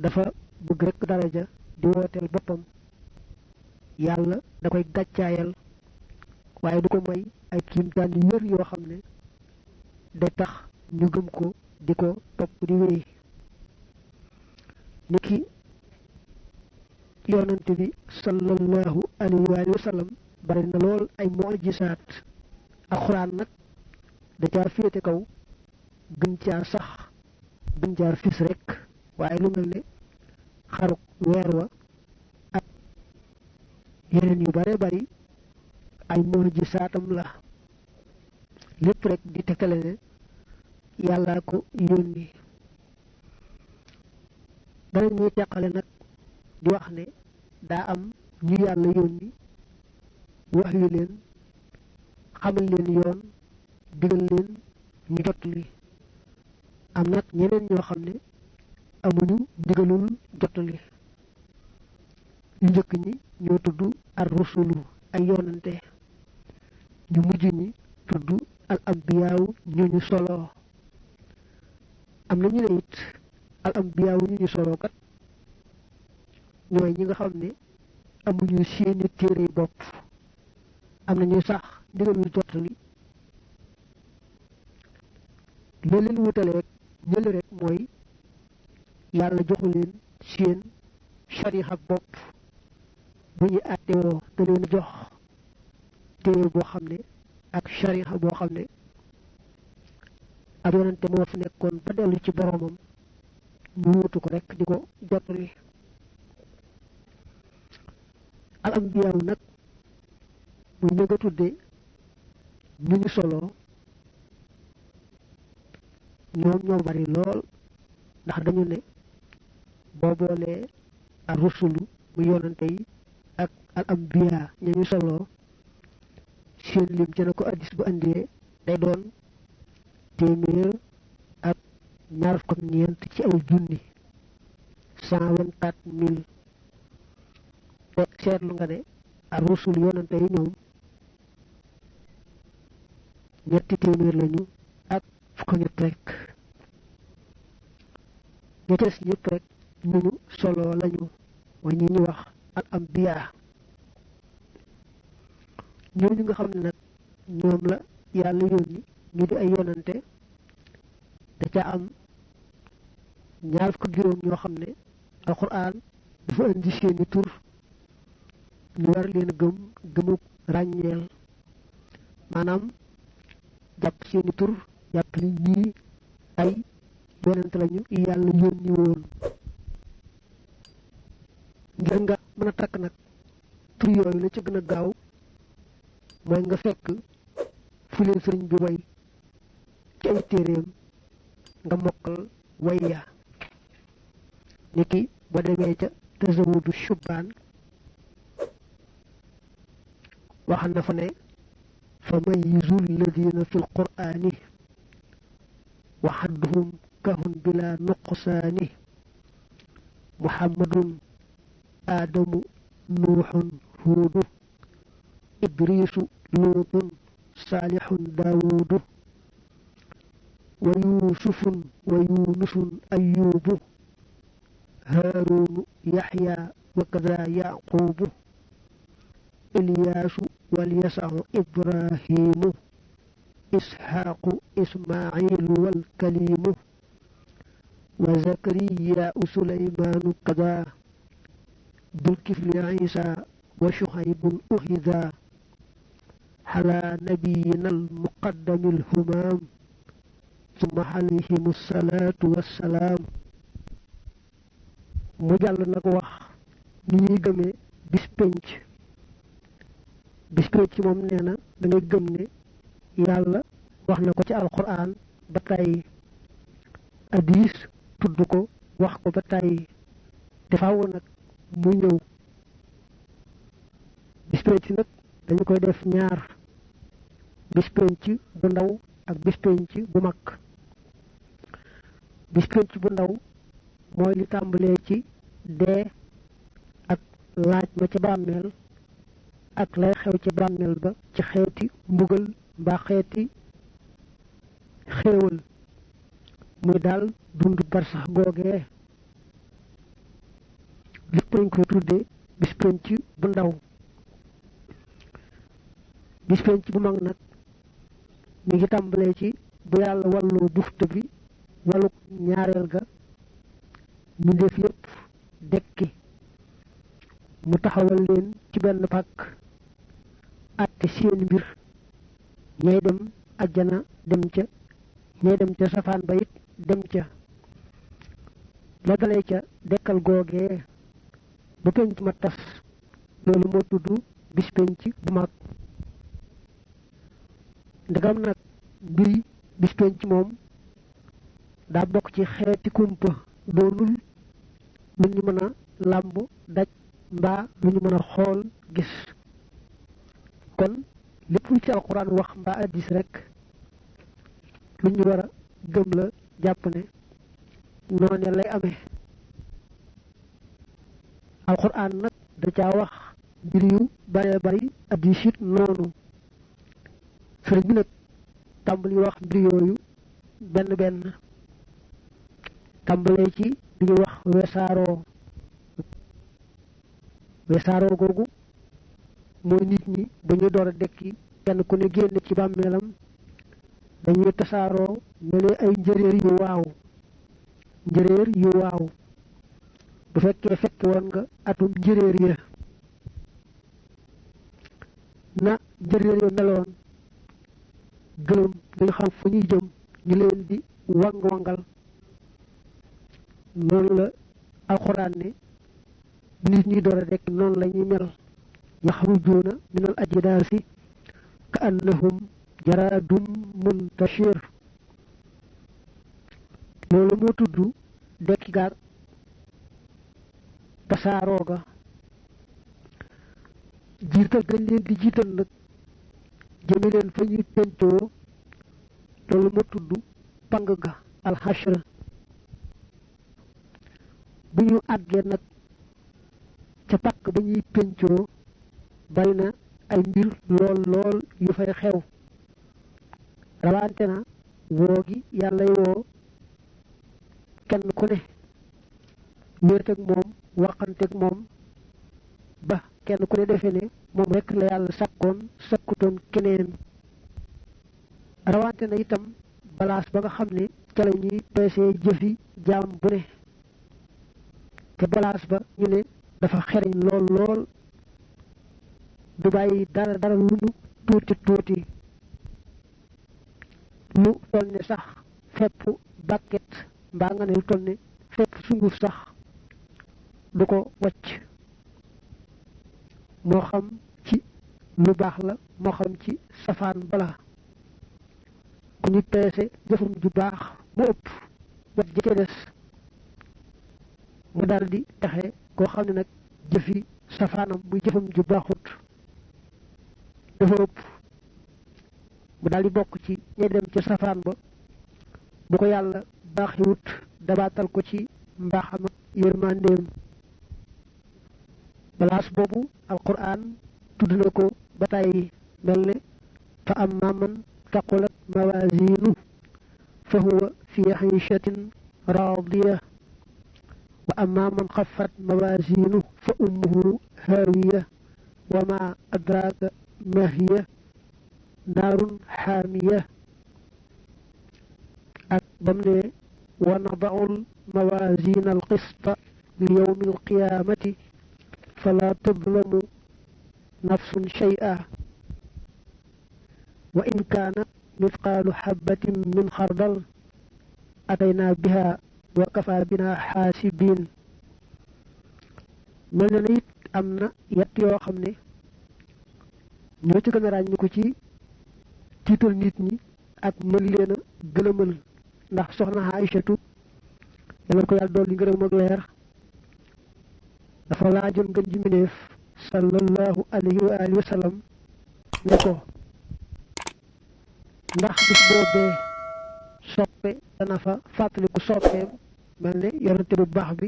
dafa bëgg rek daraja di wooteel boppam yàlla da koy gàccaayal waaye du ko may ay kiimtaan yu wér yoo xam ne day tax ñu gëm ko di ko topp di wéy niki yonent bi sallallahu alayhi wa sallam bari na lool ay mu'jisaat alxuraan nag da caa féete kaw gën caa sax gën caa fis rek waaye lu mel ne xaruk weer wa ak yeneen yu bare bari ay mu'jisaatam la lépp rek di tegtale ne yàllaa ko yónni dara ñuy teqale nag di wax ne daa am ñu yàlla yónni wax yu leen xamal leen yoon digal leen ñu jot li am nag ñeneen ñoo xam ne amuñu digalul jot li ñu njëkk ñi ñoo tudd ar rusulu ay yoonante ñu mujj ñi tudd al ambiyaawu ñu ñu soloo am na ñu ne it al ambiyaawu ñu ñu soloo kat ñooy ñi nga xam ne amuñu seeni téere bopp am na ñu sax digalul jottali la leen wutaleeg ñële rek mooy yàlla joxu leen seen shariha bopp bu ñu àttewoo te leen jox téere boo xam ne ak shariha boo xam ne ab yonante moo fi nekkoon ba dellu ci boromam ñu wutu ko rek di ko jottali al ambiyaaw nag muy ñu nga tudde ñu ñu soloo ñoom ñoo bari lool ndax dañu ne boo boolee ar rusulu mu yonante yi ak al ambiya ña ñu soloo seen lim ca na ko addis bu andee day doon téeméer ak ñaar fukk ak ñeent ci ay junni 124 000 te seetlu nga ne ar rusul yonante yi ñoom ñetti téeméer lañu ak fukk ñett rek ña des ñëpp rek ñu ñu solo lañu mooy ñi ñu wax al ambiya ñooñu nga xam ne nag ñoom la yàlla yónni ñu di ay yonante da ca am ñaar fukk juróom ñoo xam ne alquran dafa indi seeni tur ñu war leen gëm gëmuk ràññeel maanaam jàpp seeni tur jàpp ni ñii ay yonent lañu yàlla yónni woon ngir nga mën a takk nag tur yooyu la ci gën a gaaw mooy nga fekk fu leen sëriñ bi way ci ay téeréem nga mokkal way ya niki ba demee ca tazawudu shubbaan wax na fa ne fa mayizul ladina fi lqur'ani wa xadduhum kahun bila nuqsaani muhammadun aadamu nuuxun huudu idriisu luutun saalixun daawuudu wa yuusufun wa yuunusun ayyuubu haaruunu yaxya wa kada yaquubu ilyaasu walyasaxu ibrahimu isxaaqu ismaaciilu walkaliimu wa zakariyaau suleymaanu kada dulkifli ciisa wa shucaybun uhida xalaa nabiyina almuqaddami alhumaam summa alayhim assalaatu wassalaam mu jàll nag wax ni ñuy gëmee bis pénc moom nee na da ngay gëm ne yàlla wax na ko ci alquran ba tàyyi hadiis tudd ko wax ko ba tàyyi te faaw nag mu ñëw bis pénc nag dañu koy def ñaar bis pénc bu ndaw ak bis pénc bu mag bis pénc bu ndaw mooy li tàmbalee ci dee ak laaj ma ca bàmmeel ak lay xew ci bàmmeel ba ci xeeti mbugal mbaa xeeti xéewal muy daal dund barsax googee lépp lañ koy tuddee bis penc bu ndaw. bis penc bu mag nag mi ngi tàmbalee ci bu yàlla wàlloo bufta bi wàllu ñaareel ga ñu def yépp dekki mu taxawal leen ci benn pàkk àtte seen mbir ñay dem ajjana dem ca ñay dem ca safaan ba it dem ca la dalee ca dekkal googee ba penc ma tas loolu moo tudd bis penc bu mag. ndegam nag mbiri bis penc moom daa bokk ci xeeti kumpa doonul lu ñu mën a làmb daj mbaa lu ñu mën a xool gis kon lépp lu ci alquran wax mbaa addis rek lu ñu war a gëm la jàpp ne noone lay amee. alquran nag da caa wax mbir yu bare bari addis it noonu. sëriñ bi nag tàmbali wax mbir yooyu benn benn tàmbalee ci bi ñu wax weesaaroo googu mooy nit ñi ba ñu door a dekki kenn ku ne génn ci bàmmeelam dañuy tasaaroo mel ay njëréer yu waaw bu fekkee fekke woon nga atum njëréer ya na njëréer ya meloon gëlëm duñu xam fu ñuy jëm ñu leen di wang-wangal noonu la alxuraan ne nit ñi door a rekk noonu la ñuy mel yaxrujuuna minal ajdaasi ka annahum jaraadum muntashir loolu moo tudd dekki gaag tasaaroo ga jiital gañ leen di jiital nag jëme leen fa ñuy pencoo loolu moo tudd pang ga alxashra bu ñu àggee nag ca pàkk ba ñuy pencoo bari na ay mbir lool yu fay xew rawante na woo gi yàllay woo kenn ku ne wéet ak moom waxanteeg moom ba kenn ku ne defe ne moom rekk la yàlla sàkkoon sàkkutoon keneen rawante na itam balaas ba nga xam ne ca la ñuy peesee jëfi jaam bu ne te balaas ba ñu ne dafa xereñ lool du bàyyi dara lu mu tuuti lu toll ne sax fepp bàkket mbaa nga ne lu toll ne fepp sunguf sax du ko wacc moo xam ci lu baax la moo xam ci safaan bala ku ñu peese jëfum ju baax mu ëpp wat ja ca des mu daal di taxe koo xam ne nag jëfi safaanam muy jëfam ju baaxut dafa ëpp mu daal di bokk ci ñay dem ca safaan ba bu ko yàlla baaxiwut dabaatal ko ci mbaaxam ak yërmandeem balaas boobu alquran tudd na ko ba tàyyi mel ne fa amma man taqulat mawaziinu fa huwa fi iishatin raadiya wa amma man xaffat mawaziinu fa ummuhu haawiya wa ma adraaka ma hiya naarun xaamiya ak bam ne wa nada'u mawaziina alqista li yawmi alqiyaamati fala tadlamu nafsun shay'a wa in kaana mithqaalu habbatin min xardal ataynaa biha wa kafa bina xaasibiin mel na it am na yett yoo xam ne ñoo ci gën a ràññi ko ci tiital nit ñi ak mën leen a gëlëmal ndax soxna Aïchatu yàlla ko yàlla dolli ngërëm ak leer dafa laajoon ngën ji mineef sallallahu alayhi wa alihi wa sallam ne ko ndax bis boobee soppe dana fa fàttaliku soppeem mel ne yonante bu baax bi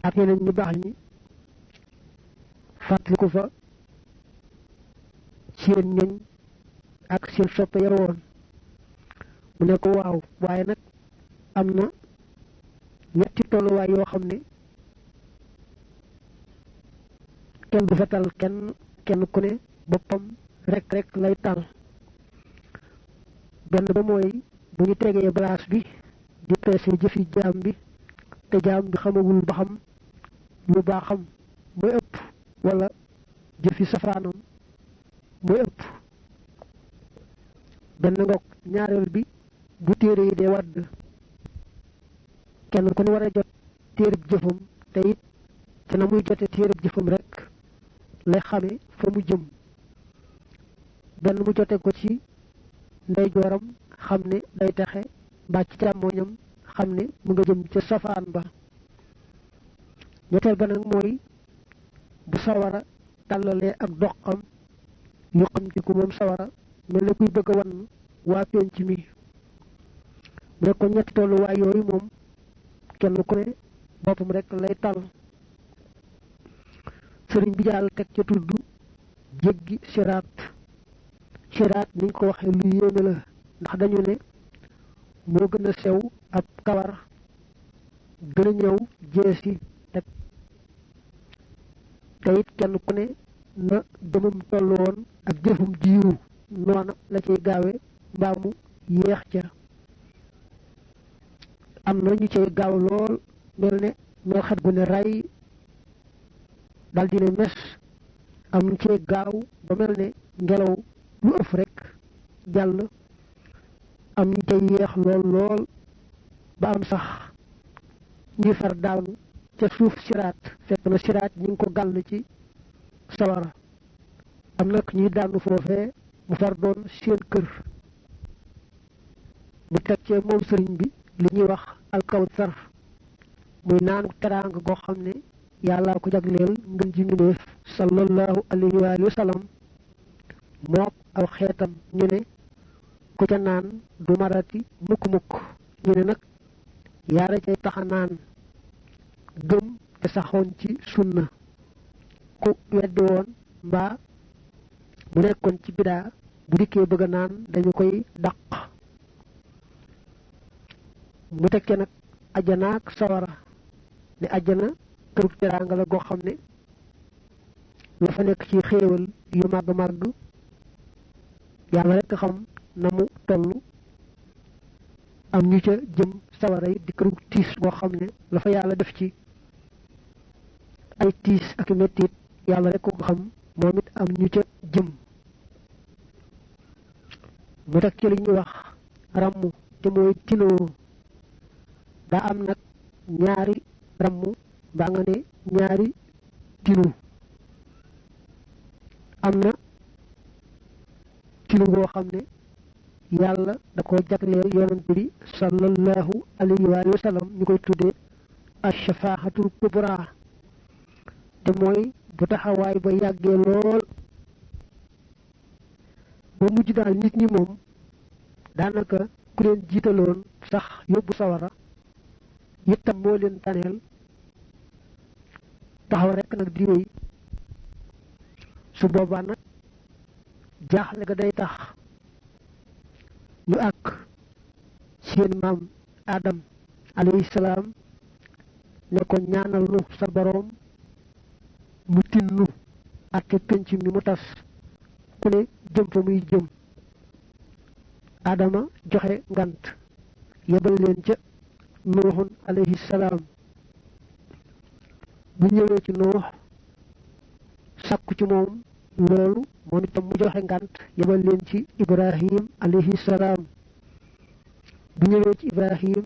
ak yeneen ñu baax ñi fàttaliku fa seen ñoñ ak seen soppe yar woon mu ne ko waaw waaye nag am na ñetti tolluwaay yoo xam ne kenn du fa tal kenn ku ne boppam rek lay tal. benn ba mooy bu ñu tegee balance bi di peese jëfi jaam bi te jaam bi xamagul ba xam lu baaxam mooy ëpp wala jëfi safaanam mooy ëpp. benn ngoog ñaareel bi bu téere yi dee wadd kenn ku ne war a jot téereb jëfam te it ci na muy jote téereb jëfam rek lay xame fa mu jëm. benn mu jote ko ci ndeyjooram xam ne day taxe mbaa ci càmmooñam xam ne mu nga jëm ca safaan ba. ñetteel ba nag mooy bu sawara tàllalee ak doxam yu xam ci ku moom sawara mel ne kuy bëgg a wan waa penc mi. mu ne ko ñetti tolluwaay yooyu moom kenn ku ne boppam rek lay tal. sëriñ bi jàll teg ca tudd jéggi siraat niñ ko waxee lu yéeme la ndax dañu ne moo gën a sew ab kawar gën a ñëw jeesi te it kenn ku ne na jëmam toll woon ak jëfum jiwu noona la ciy gaawe mbaa mu yéex ca. am na ñu cay gaaw lool mel ne mel xet gu ne ray dal di ne mes am ñu cay gaaw ba mel ne ngelaw lu ëf rek jàll am ñu cay yéex lool ba am sax ñuy far daanu ca suuf siraat fekk na siraat ñi ngi ko gàll ci sawara am nag ñuy daanu foofee mu far doon seen kër. mu teg cee moom sëriñ bi li ñuy wax alkawsar muy naanu teraanga goo xam ne yàllaa ko jagleel ngën ji mbindéef sallallahu alayhi wa sallam mook aw xeetam ñu ne ku ca naan du marati mukk ñu ne nag yaara cay taxa naan gëm te saxoon ci sunna. ku weddi woon mbaa mu nekkoon ci bidaa bu dikkee bëgg a naan dañu koy dàq. mu teg ca nag ajjana ak sawara ne ajjana kërug teraanga la goo xam ne la fa nekk ci xéewal yu màgg yàlla rekk xam na mu toll. am ñu ca jëm sawara yi di kërug tiis goo xam ne la fa yàlla def ci ay tiis ak mettit yàlla rekk ko xam moom it am ñu ca jëm. mu teg ci li ñuy wax ràmm te mooy tinoo. daa am nag ñaari ràmm mbaa nga ne ñaari tinu. am na tinu boo xam ne yàlla da ko jagleel yonent bi sallallahu alayhi wa sallam ñu koy tuddee ashafaahatul kubra te mooy bu taxawaay ba yàggee lool ba mujj daal nit ñi moom daanaka ku leen jiitaloon sax yóbbu sawara itam moo leen taneel taxaw rekk nag di wéy. su boobaa nag jaaxle ga day tax ñu àkk seen maam Adam alayhi salaam ne ko ñaanal nu sa boroom mu tinnu àtte penc mi mu tas ku ne jëm fa muy jëm. Adama joxe ngant yebal leen ca Nuuhun alayhi salaam. bu ñëwee ci Nuux sàkku ci moom loolu moom itam mu joxe ngant yebal leen ci Ibrahim alayhi salaam. bu ñëwee ci Ibrahim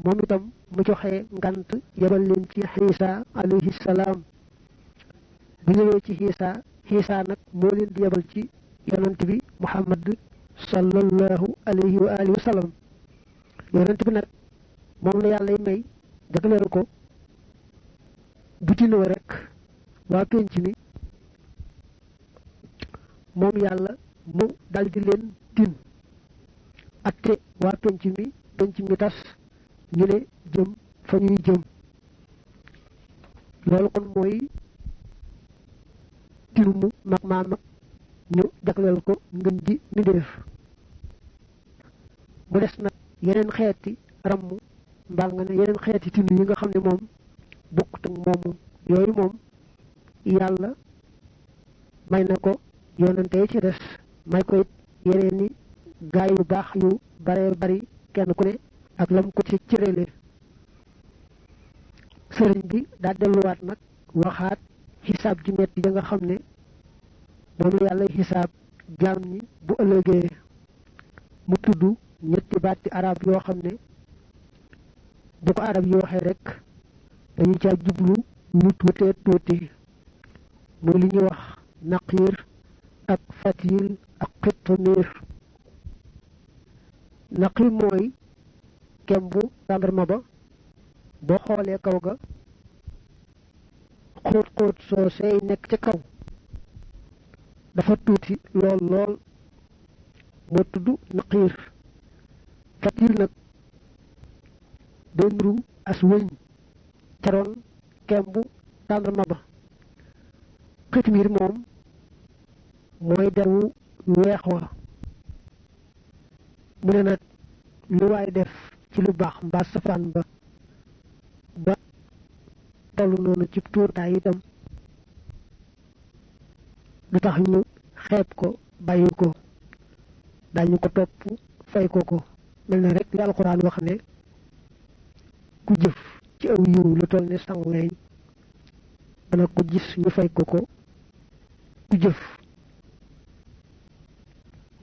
moom itam mu joxe ngant yebal leen ci Xiisa alayhi salaam. bu ñëwee ci Xiisa nag moo leen di yebal ci yonent bi Muhammad sallallahu alayhi wa sallam. yonent bi nag moom la yàlla may jagleel ko bu tinoo rek waa penc mi moom yàlla mu daldi leen tin atte waa penc mi tas ñu ne jëm fa ñuy jëm. loolu kon mooy tinu mu mag ñu jagleel ko ngën ji mbindéef. mu des nag yeneen xeeti ramm mbaa nga ne yeneen xeeti tinu yi nga xam ne moom bokkut ak moomu yooyu moom yàlla may na ko yonante yi ci des may ko it yeneen ni gaay yu baax yu bare bari kenn ku ne ak lam ko ci cërale sëriñ bi daa delluwaat nag waxaat xisaab ji metti ja nga xam ne moom la yàlla xisaab jaam ñi bu ëllëgee mu tudd ñetti baati arab yoo xam ne bu ko arab yi waxee rek dañu caa jublu lu tuutee tuuti muy li ñuy wax naqiir ak fatil ak xitmiir naqiir mooy kembu tàndarma ba boo xoolee kaw ga xóot xóot soo seey nekk ca kaw dafa tuuti lool lool moo tudd naqiir fatil nag day nuru as wëñ ca roon kembu tàndarma ba xitmiir moom mooy deru weex wa mu ne nag lu waay def ci lu baax mbaa safaan ba tollu noonu ci tuutaay itam du tax ñu xeeb ko bàyyi ko dañu ko topp fay ko mel na rek li alxuraan wax ne ku jëf ci aw yiw lu toll ne sangleeñ dana ko gis ñu fay ko ku jëf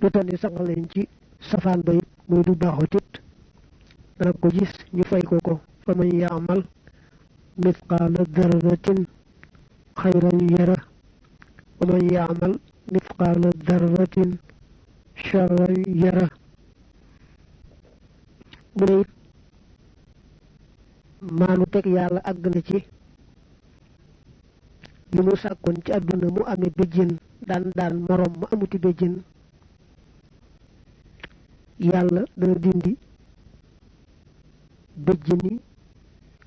lu toll ne sangleeñ ci safaan ba it muy du baaxut it dana ko gis ñu fay ko fa man yaamal mithqaala darratin xayran yara wa man yaamal mithqaala darratin charran yara mu ne it maanu teg yàlla àgg na ci li mu sàkkoon ci àdduna mu amee béjjén daan moroom ma amuti béjjén yàlla dana dindi béjjéni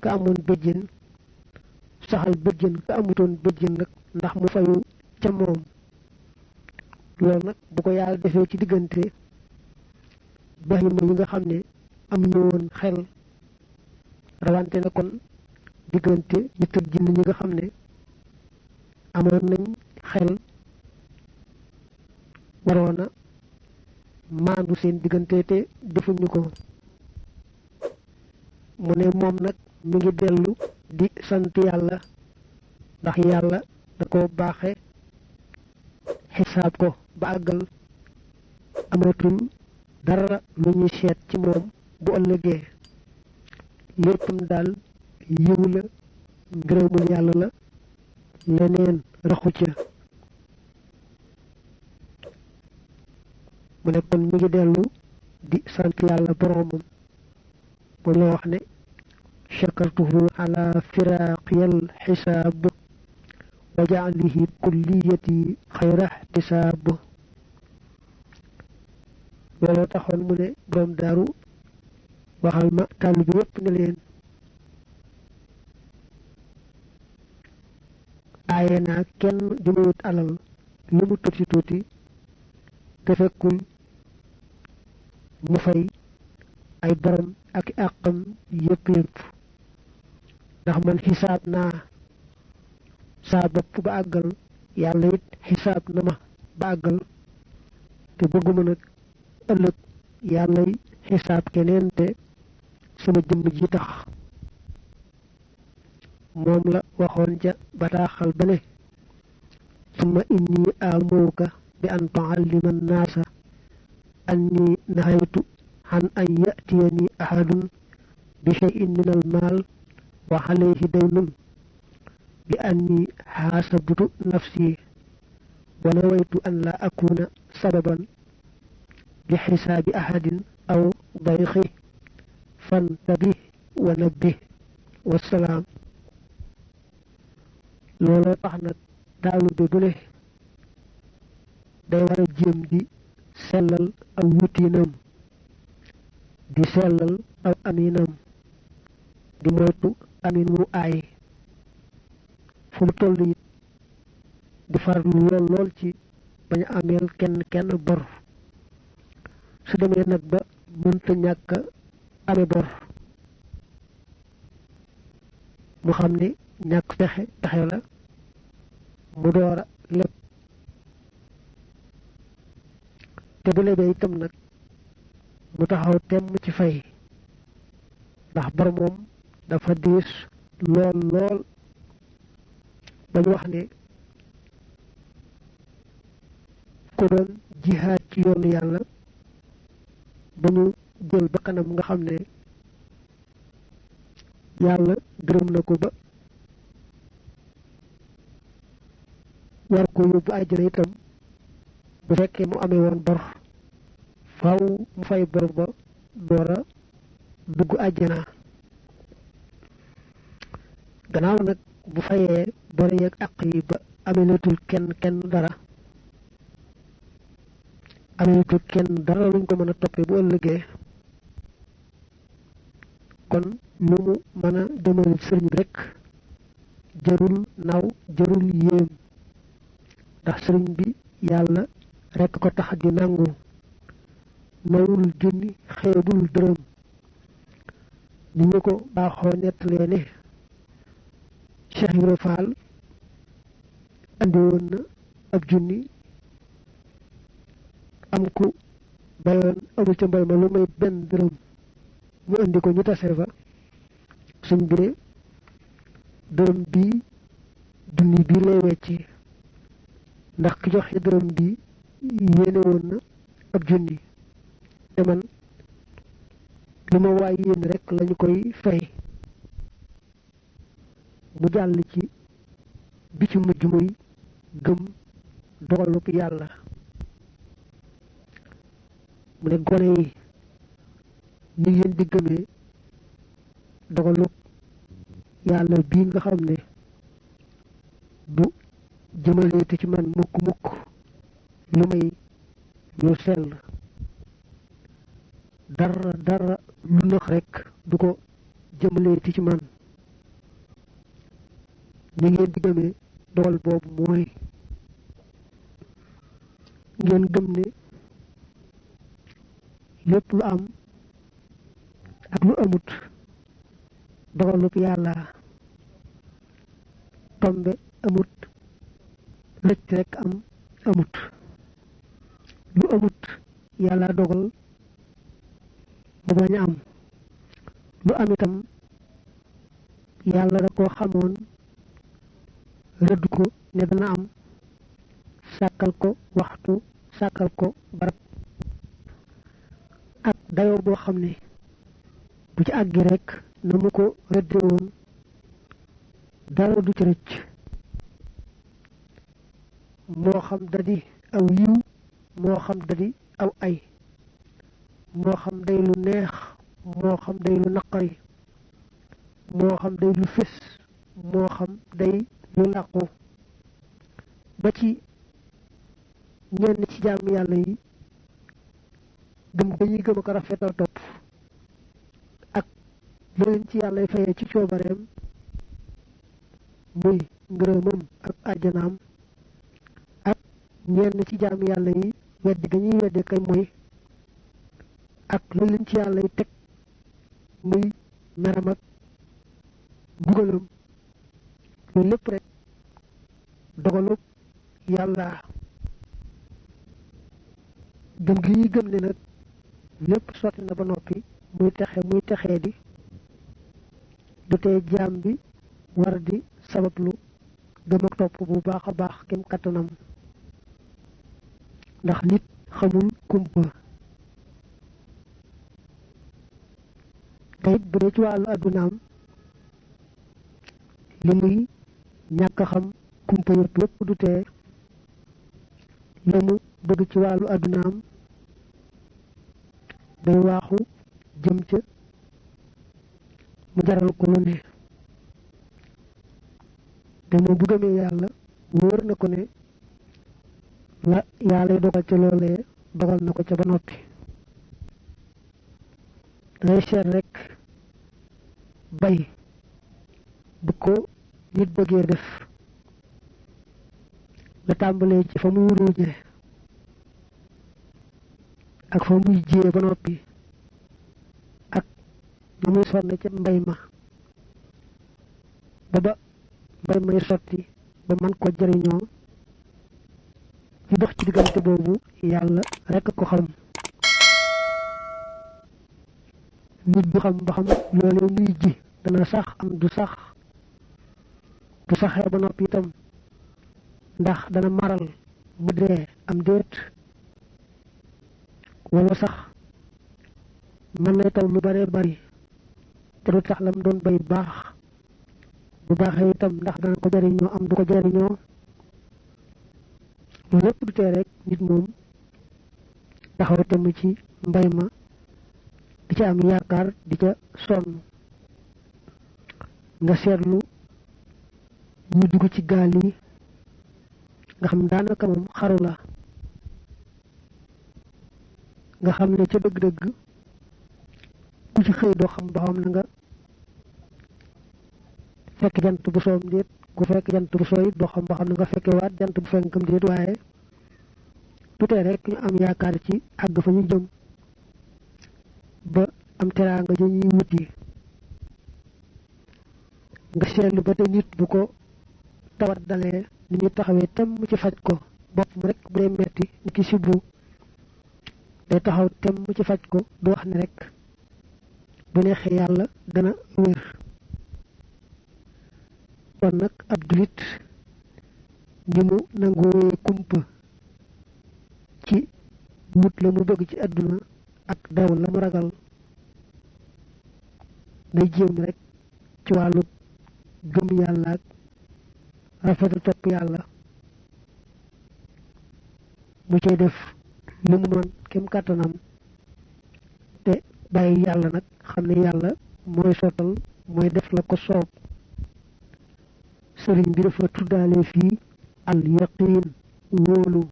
ka amoon béjjén saxal béjjén ka amutoon béjjén nag ndax mu fayu ca moom loolu nag bu ko yàlla defee ci diggante bahima yi nga xam ne am ñu woon xel rawante na kon diggante nit ak jinne ñi nga xam ne amoon nañ xel waroon a maandu seen diggante te defuñu ko mu ne moom nag mi ngi dellu di sant yàlla ndax yàlla da ko baaxe xisaab ko ba àggal amatul dara lu ñuy seet ci moom bu ëllëgee léppam daal yiw la ngërëmul yàlla la leneen raxu ca mu ne kon mi ngi dellu di sant yàlla boromam moom la wax ne shakartuhu ala firaqiyal xisaab wa jaalihi kulliyati xayra ixtisaab looloo taxoon mu ne borom daaru waxal ma taalibe yépp ne leen aaye naa kenn di mu wut alal lu mu tuuti tuuti te fekkul mu fay ay borom ak àqam yépp ndax man xisaab naa saa bopp ba àggal yàlla it xisaab na ma ba àggal te bëgguma nag ëllëg yàllay xisaab keneen te sama jëmm ji tax moom la waxoon ca bataaxal ba ne summa inni amuruka bi an tuallima annaasa anni nahaytu an an yatiyani ahadun bi shay'in min almaal wa alayhi daynun bi anni xaasabtu nafsi wa nawaytu an la akuna sababan bi xisaabi ahadin aw dayxi fantabih wa nabbih wasalaam looloo tax nag taalibe bu ne day war a jéem di sellal aw wutiinam di sellal aw aminam di moytu amin wu aay fu mu toll it di farlu lool ci bañ a ameel kenn bor su demee nag ba mënta ñàkk ame bor mu xam ne ñàkk pexe la mu door a lépp te bu lebee itam nag mu taxaw temm ci fay ndax bor moom dafa diis lool lool bañ wax ne ko doon jihaad ci yoonu yàlla ba ñu jël ba kanam nga xam ne yàlla gërëm na ko ba war ko yóbbu àjjana itam bu fekkee mu amee woon bor faaw mu fay bor ba doora dugg àjjana gannaaw nag bu fayee bor yeeg àq yi ba amelatul kenn dara amelatul kenn dara luñ ko mën a toppee bu ëllëgee kon lu mu mën a demal sëriñ bi rek jarul naw jarul yéem ndax sëriñ bi yàlla rek ko tax di nangu nawul junni xeebul dërëm ni ñu ko baaxoo nettalee ne Cheikh Ibra Fall andi woon na ab junni am ku bayoon amul ca mbay ma lu may benn dërëm mu andi ko ñu tase fa suñ bi ne dërëm bii junni bii lay wecci ndax ki joxe dërëm bii yéene woon na ab junni te man lu ma waay yéen rek lañu koy fay mu jàll ci bi ci mujj muy gëm dogalub yàlla mu ne gone yi ni ngeen di gëmee dogalub yàlla bii nga xam ne du jëmaleeti ci man mukk lu may lu sell dara lu nëx rek du ko jëmaleeti ci man ni ngeen di gëmee dogal boobu mooy ngeen gëm ne lépp lu am ak lu amut dogalub yàlla tombe amut lëcc rek am amut lu amut yàlla dogal mu bañ a am lu am itam yàlla da koo xamoon rëdd ko ne dana am sàkkal ko waxtu sàkkal ko barab ak dayoo boo xam ne bu ci àggi rek na mu ko rëdde woon dara du ci rëcc moo xam dadi aw yiw moo xam dadi aw ay moo xam day lu neex moo xam day lu naqari moo xam day lu fés moo xam day lu làqu ba ci ñenn ci jàmm yàlla yi gëm dañuy gëm ko rafetal topp ak lu leen ci yàlla fayee ci coobareem muy ngërëmam ak àjjanaam ak ñenn ci jàmm yàlla yi weddi dañuy weddi kay mooy ak lu leen ci yàlla teg muy meram ak mbugalam loolu lépp rek dogalub yàlla gëm gi ñuy gëm ne nag lépp sotti na ba noppi muy texee di du tee jaam bi war di sabablu gëm ak topp bu baax a baax kem kattanam ndax nit xamul kumpa tayit bu dee ci wàllu addunaam li muy ñàkk xam kumpa yëpp du tee la mu bëgg ci wàllu addunaam day waaxu jëm ca mu jaral ko lu ne te moom bu gëmee yàlla wóor na ko ne la yàlla dogal ca loolee dogal na ko ca ba noppi day seet rek bay bu ko nit bëggee def la tàmbalee ci fa muy ruuje ak fa muy jiyee ba noppi ak na muy sonne ca mbay ma ba mbay may sotti ba man ko jëriñoo di dox ci diggante boobu yàlla rek ko xam. nit du xam ba xam loolee muy ji dana sax am du sax, bu saxee ba noppi itam ndax dana maral mu dee am déet, wala sax mën nay taw lu bare bari te du tax lam doon bay baax, bu baaxee itam ndax dana ko jariñoo am du ko jariñoo. loolu lépp du tee rek nit moom taxaw temm ci mbay ma di ca am yaakaar di ca sonn. nga seetlu ñu dugg ci gaal yi nga xam daanaka moom xaru la, nga xam ne ca dëgg-dëgg ku ci xëy doo xam ba xam na nga fekk jant bu soom déet, ku fekk jant bu sooy doo xam ba xam na nga fekke waat jant bu fenkam déet, waaye tutee rek ñu am yaakaar ci àgg fa ñu jëm ba am teraanga ja ñuy wuti. nga seetlu ba te nit bu ko tawat dalee ni ñu taxawee temm ci faj ko, bopp mu rek bu dee metti ni ki sibru day taxaw temm ci faj ko, du wax ne rek bu neexee yàlla dana wér. kon nag ab julit ni mu nanguwee kumpa ci wut la mu bëgg ci àdduna ak daw la mu ragal, day jéem rek ci wàllu gëm yàlla ak rafetal topp yàlla mu cay def lu mu mën kem kàttanam, te bàyyi yàlla nag xam ne yàlla mooy sottal mooy def la ko soob. sëriñ bi dafa tuddaale fii al yaqiin wóolu.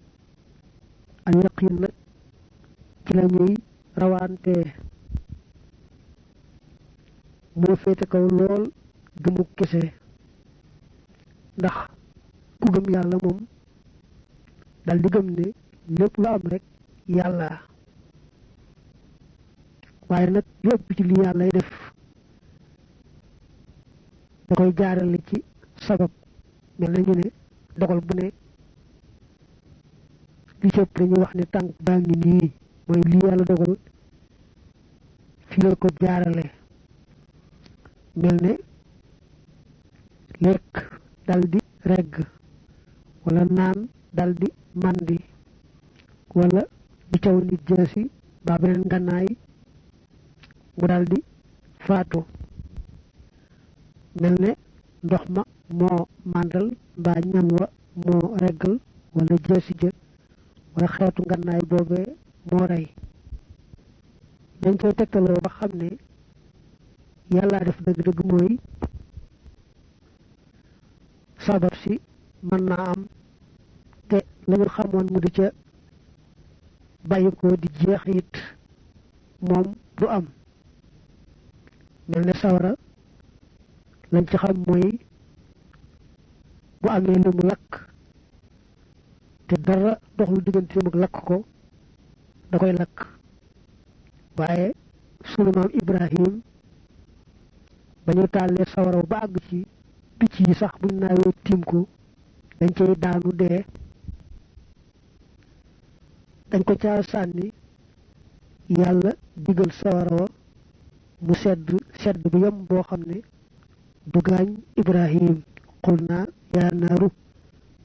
al yaqiin nag ci la ñuy rawante, moo féete kaw lool gëmu kese, ndax ku gëm yàlla moom dal di gëm ne lépp lu am rek yàlla, waaye nag lépp ci li yàllay def da koy jaarale ci sabab. mel na ñu ne dogal bu ne li cëpp dañuy wax ne tànk baa ngi nii, mooy li yàlla dogal fi la ko jaarale. mel ne lekk dal di regg, wala naan dal di mandi, wala di caw nit jeesi ba beneen ngànnaay mu dal di faatu. mel ne ndox ma moo màndal mbaa ñam wa moo reggal, wala jeesi ja wala xeetu ngànnaay boobee moo rey. dañ koy tegtaloo ba xam ne yàllaa def dëgg-dëgg mooy sabab si mën naa am te la ñu xamoon mu di ca bàyyi ko di jeex it moom du am. mel ne sawara lañ ci xam mooy bu amee lu mu lakk te dara doxul digganteem ak lakk ko da koy lakk. waaye sunu maam Ibrahim ba ñu tàllee sawara ba àgg ci picc yi sax buñ naawee tiim ko dañ cay daanu dee, dañ ko caa sànni yàlla digal sawara wa mu sedd bu yem boo xam ne du gaañ Ibrahim. qul naa yaa naaru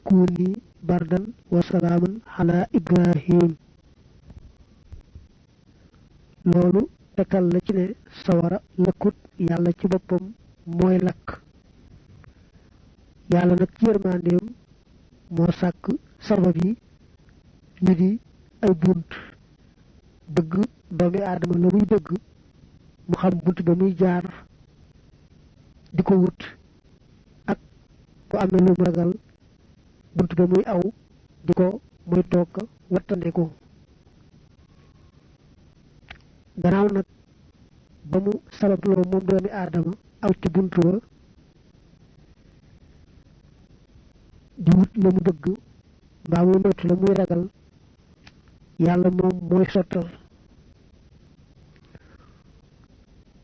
kuuni bardan wa salaaman ala Ibrahim. loolu tekkal la ci ne sawara lëkkut, yàlla ci boppam mooy lakk. yàlla nag ci yërmandeem moo sàkk sabab yi ñu di ay bunt, bëgg doomi aadama la muy bëgg mu xam bunt ba muy jaar di ko wut, ak bu amee lu mu ragal bunt ba muy aw di ko muy toog wattandiku. gannaaw nag ba mu sabab loo moom doomi aadama aw ci buntu wa di wut la mu bëgg mbaa muy moytu la muy ragal, yàlla moom mooy sottal.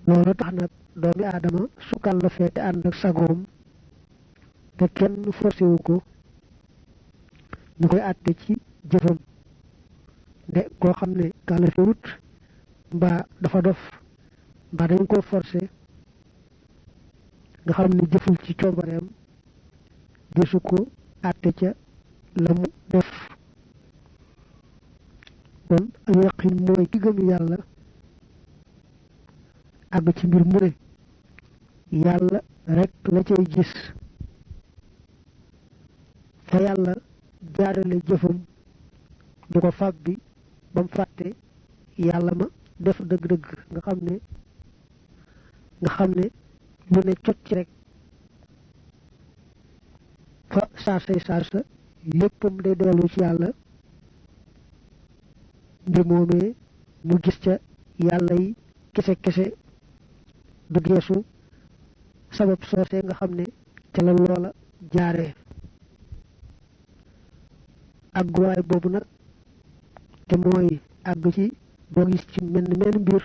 loolu tax nag doomi aadama sukkan la feete ànd ak sagoom te kenn forcé wu ko, ñu koy àtte ci jëfam de koo xam ne kàllafewut mbaa dafa dof mbaa dañ koo forcé nga xam ne jëful ci coobareem desu ko àtte ca la mu def kon al yaqin mooy ki gëm yàlla àgg ci mbir mu ne yàlla rek la cay gis fa yàlla jaarale jëfam du ko fàbbi ba mu fàtte yàlla ma def dëgg-dëgg nga xam ne lu ne cot ci rek fa saasa léppam day dellu ci yàlla mbir moomee mu gis ca yàlla yi kese du geesu sabab soosee nga xam ne ca la loola jaaree àgguwaay boobu nag te mooy àgg ci boo gis ci menn mbir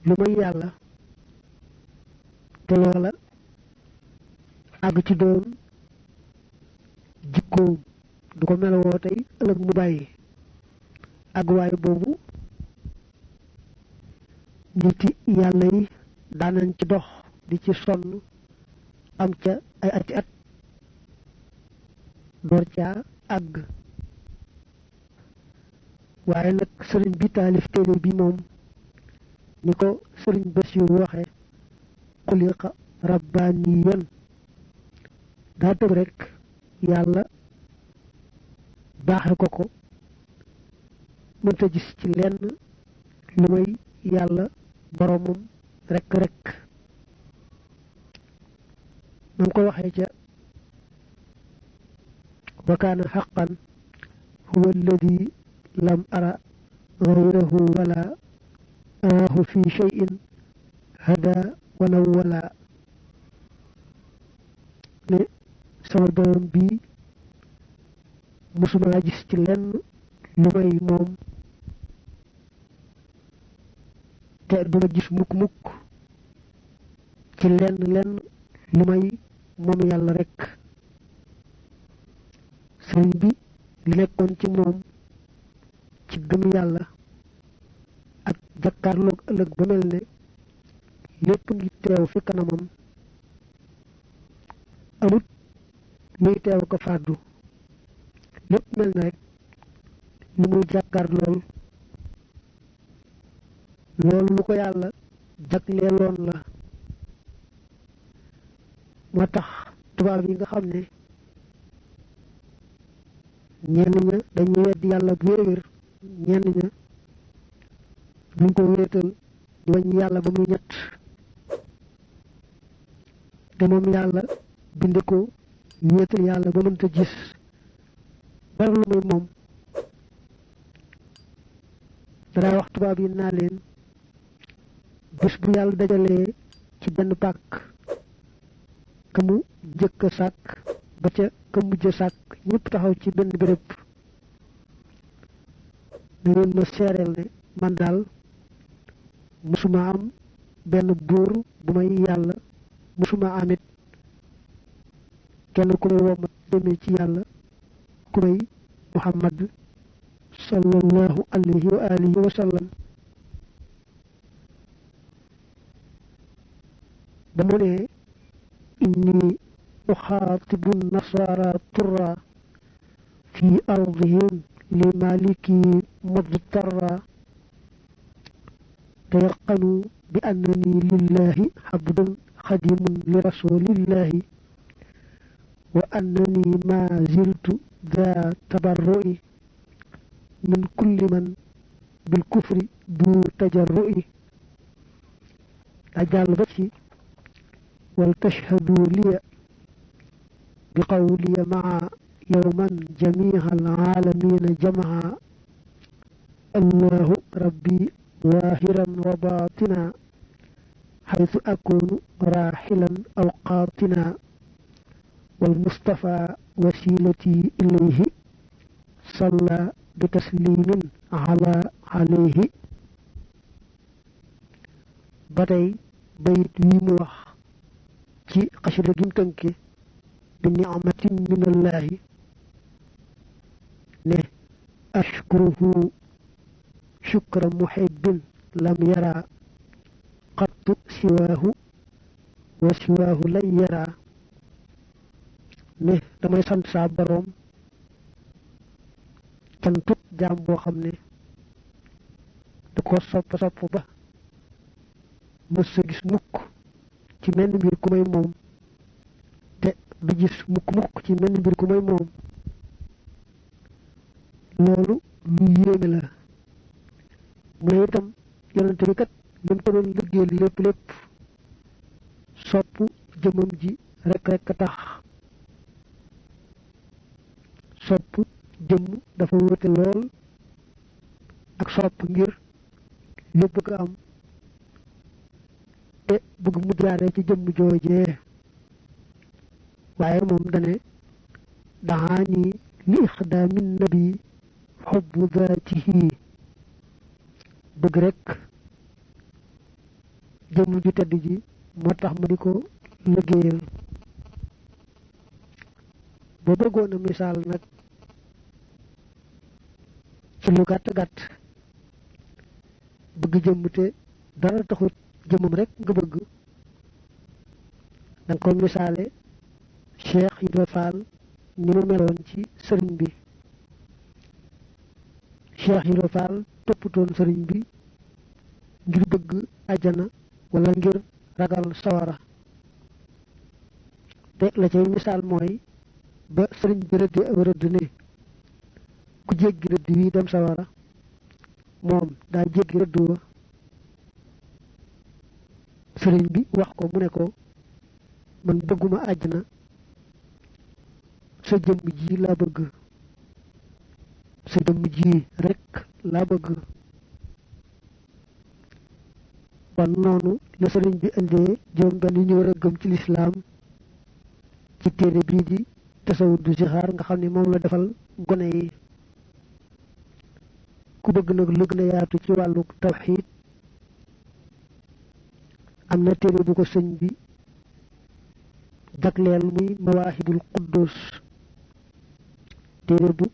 lu may yàlla te loola àgg ci doon jikkoom du ko melowoo tey ëllëg mu bàyyi àgguwaay boobu niti yàlla yi daanañ ci dox di ci sonn am ca ay ati at door caa àgg waaye nag sëriñ bi taalif téere bi moom ni ko sëriñ Basiru waxe xuliqa rabbaaniyan daa tëb rek yàlla baaxe ko mënta gis ci lenn lu may yàlla boromam rek nam ko waxee ca wa kaana xaqan huwa alladi lam ara gayrahu wala araahu fi cheyin hada walaw wala ne sama borom bii musuma gis ci lenn lu may moom te duma gis mukk ci lenn lu may moom yàlla rek sëriñ bi li nekkoon ci moom ci gëm yàlla ak jàkkaarloog ëllëg ba mel ne lépp ngi teew fi kanamam amut luy teew ko fàddu lépp mel na rek li muy jàkkaarlool loolu lu ko yàlla jagleeloon la moo tax tubaab yi nga xam ne ñenn ña dañuy wedd yàlla bu wér ñenn ña duñ ko wéetal di wàññi yàlla ba muy ñett te moom yàlla bind ko wéetal yàlla ba mënta gis dara lu may moom dara wax tubaab yi naa leen bés bu yàlla dajalee ci benn pàkk ka mu jëkk sàkk ba ca ka mujj sàkk ñëpp taxaw ci benn béréb da ngeen ma seereel ne man daal musuma am benn buur bu may yàlla musuma amit kenn ku may womat demee ci yàlla ku may muhammad sallallahu alayhi wa alihi wa sallam ba mu ne inni uxaatibu nasara turra fi ardihim li maliki mudtarra tayaqanu bi annani lillahi abdun xadimun li rasulillahi wa annani ma ziltu da tabarru'i min kulli man bil kufri du tajarru'i ajal ba ci wal tashhadu liya bi qawli ma'a yawman jami'a al-alamin jama'a allahu rabbi wahiran wa batina haythu akunu rahilan aw qatina wal mustafa wasilati ilayhi salla bi taslimin ala alayhi batay bayit wi mu wax ci xasida gi mu tënke bi ni'matin minallahi ne ashkuruhu shukra muhibbin lam yara qattu siwaahu wa siwaahu lan yara ne damay sant saa boroom cantut jaam boo xam ne da ko sopp ba mës sa gis mukk ci menn mbir ku may moom te du gis mukk ci menn mbir ku may moom loolu lu yéeme la mu ne itam yonente bi kat lam ko doon liggéeyal lépp sopp jëmam ji rek tax sopp jëmm dafa wute lool ak sopp ngir lu bëgg am te bëgg mu jaare ci jëmm joojee waaye moom dane daxaani li ixdaamin nabi xubbu daatihi bëgg rek jëmm ju tedd ji moo tax ma di ko liggéeyal ba bëggoon a misaal nag ci lu gàtt bëgg jëmm te dara taxut jëmmam rek nga bëgg da nga ko misaale Cheikh Ibra Fall ni mu meloon ci sëriñ bi Cheikh Ibra Fall toppatoon sëriñ bi ngir bëgg àjjana wala ngir ragal sawara te la cay misaal mooy ba sëriñ bi rëdde aw rëdd ne ku jéggi rëdd wi dem sawara moom daa jéggi rëdd wa sëriñ bi wax ko mu ne ko man bëgguma àjjana sa jëmm ji laa bëgg sa jëmm ji rek laa bëgg kon noonu la sëriñ bi indee juróom benn ñu war a gëm ci lislaam ci téere bii di tasawudu sixaar nga xam ne moom la defal gone yi ku bëgg nag lu gën a yaatu ci wàllu tawxiid am na téere bu ko sëñ bi jagleel muy mawaahibul quddus téere bu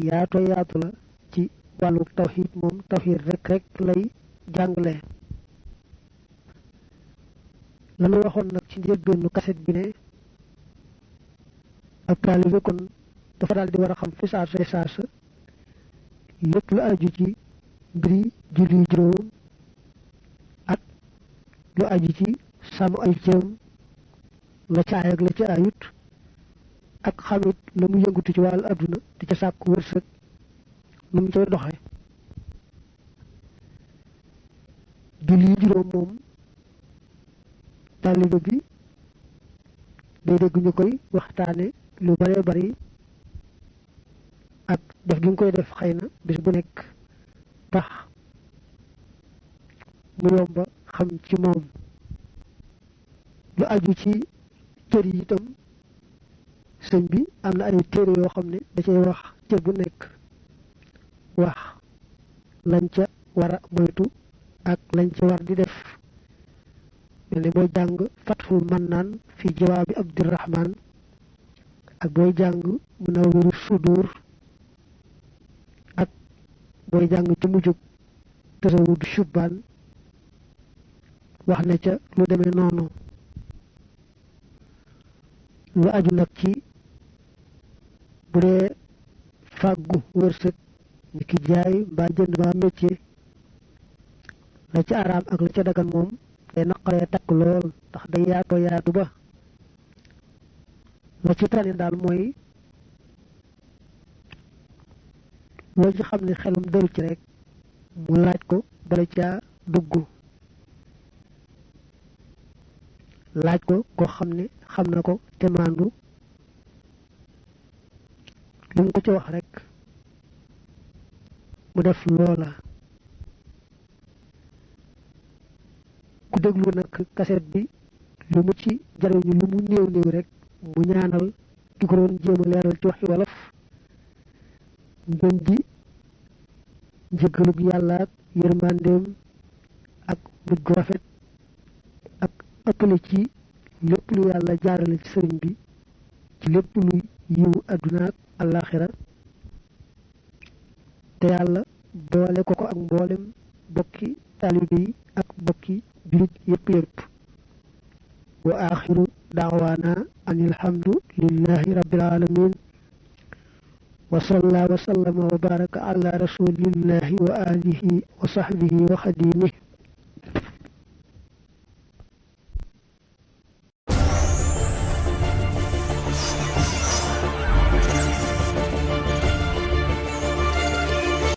yaatu la ci wàllu tawxiid moom tawxiid rek lay jàngale lanu waxoon nag ci njëlbéenu kaset bi ne ab taalibe kon dafa daal di war a xam fi saasa lépp lu aju ci mbiri julli juróom ak lu aju ci sàmm ay cëram la ca ay ak la ca ayut ak xamit la mu yëngutu ci wàllu adduna di ca sàkku wërsëg lu mu cay doxe julli juróom moom taalibe bi day dégg ñu koy waxtaane lu bare bari ak def gi nga koy def xëy na bis bu nekk tax mu yomba xam ci moom lu aju ci cër yi itam sëñ bi am na ay téere yoo xam ne da cay wax cër bu nekk wax lañ ca war a moytu ak lañ ca war di def mel ne booy jàng Fatxul Mannaan fi jawaabi Abdirahman ak booy jàng Munawwiru Sudur ak booy jàng ci mujjug Tasawudu Shubban wax na ca lu demee noonu lu aju nag ci bu dee fàggu wërsëg ni ki jaay mbaa jënd mbaa métier la ca araam ak la ca dagan moom day naqaree takk lool ndax day yaatu ba la ci tane daal mooy loo ci xam ne xelum dal ci rek mu laaj ko bala caa dugg laaj ko koo xam ne xam na ko te maandu lu mu ko ci wax rek mu def loola ku déglu nag kaset bi lu mu ci jariñu lu mu néew rek mu ñaanal ki ko doon jéem a leeral ci waxi wolof ngën ji njëggalug yàlla ak yërmandeem ak mujj gu rafet ak ëppale ci lépp lu yàlla jaarale ci sëriñ bi ci lépp luy yiwu àdduna ak àllaaxira te yàlla boole ko ak mboolem bokki taalibe yi ak bokki julit yépp wa axiru da'waana anil hamdu lillahi rabbil alamin wa salla wa sallama wa baraka ala rasulillahi wa alihi wa sahbihi wa xadimihi